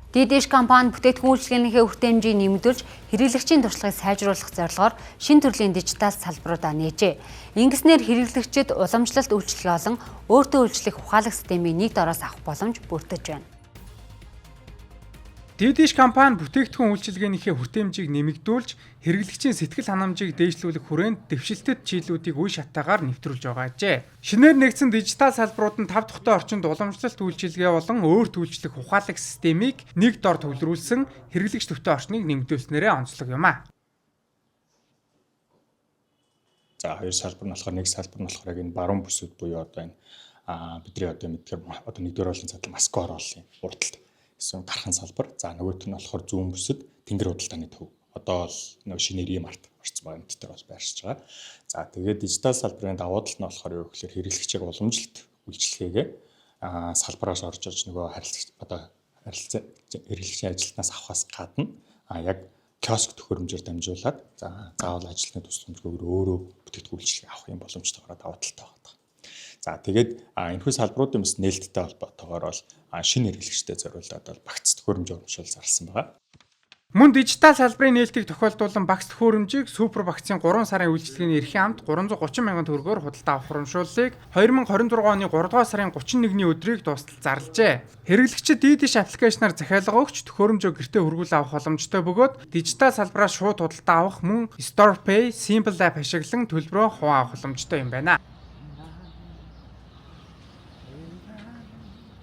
Дидиш компани бүтээгдэхүүн үйлчилгээнийхээ хүртээмжийг нэмэгдүүлж, хэрэглэгчийн туршлагыг сайжруулах зорилгоор шинэ төрлийн дижитал салбаруудаа нээжээ. Ингэснээр хэрэглэгчид уламжлалт үйлчилгээ болон өөртөө үйлчлэх ухаалаг системийг нэг дороос авах боломж бүрдэж байна. Дидиш компани бүтээгдэхүүн үйлчилгээнийхээ хүртээмжийг нэмэгдүүлж, хэрэглэгчийн сэтгэл ханамжийг дээшлүүлэх хүрээнд дэвшилтэт чиглэлүүдийг үе шатаагаар нэвтрүүлж байгаа ажээ. Шинээр нэгдсэн дижитал салбарууд нь 5 дахь орчинд уламжлалт үйлчилгээ болон өөрт үйлчлэх ухаалаг системийг нэг дор төвлөрүүлсэн хэрэглэгч төвтэй орчныг нэмэгдүүлснээрээ онцлог юм а. За хоёр салбар нь болохоор нэг салбар нь болохоор энэ баруун бүсүүд буюу одоо энэ бидний одоо мэдгээр одоо нэгдүгээр болон цадлан Москва оруулсан урдталт гэсэн гархан салбар. За нөгөөх нь болохоор зүүн бүсэд тэнгэр худалдааны төв. Одоо л нөгөө шинээр ийм арт орсон байгаа юм дээр бол байршиж байгаа. За тэгээд дижитал салбарын давуу тал нь болохоор юу гэхээр хэрэглэгчийг уламжлалт үйлчилгээгээ салбараас орж иж нөгөө харилцаа хэрэглэгчийн ажилтнаас авахаас гадна яг киоск төхөөрөмжөөр дамжуулаад заавал ажилтны тусламжгүйгээр өөрөө бүтээгдэхүүн үйлчилгээ авах юм боломжтойгоор давуу талтай байна. За тэгээд энэхүү салбаруудын бас нээлттэй холбоотойгоор бол шинэ хэрэглэгчдэд зориулаад бол багц төхөөрөмж урамшуул зарласан байгаа. Мөн дижитал салбарын нээлтийг тохиолдуулан багц төхөөрөмжийг супер багцын 3 сарын үйлчилгээний эрхийн амт 330 мянган төгрөгөөр худалдаа авах урамшууллыг 2026 оны 3 дугаар сарын 31-ний өдрийг дуустал зарлажээ. Хэрэглэгчид Дидиш аппликейшнаар захиалга өгч төхөөрөмжөө гэртээ хүргүүл авах боломжтой бөгөөд дижитал салбараас шууд худалдаа авах мөн StorePay, Simple App ашиглан төлбөрөө хуваа авах боломжтой юм байна.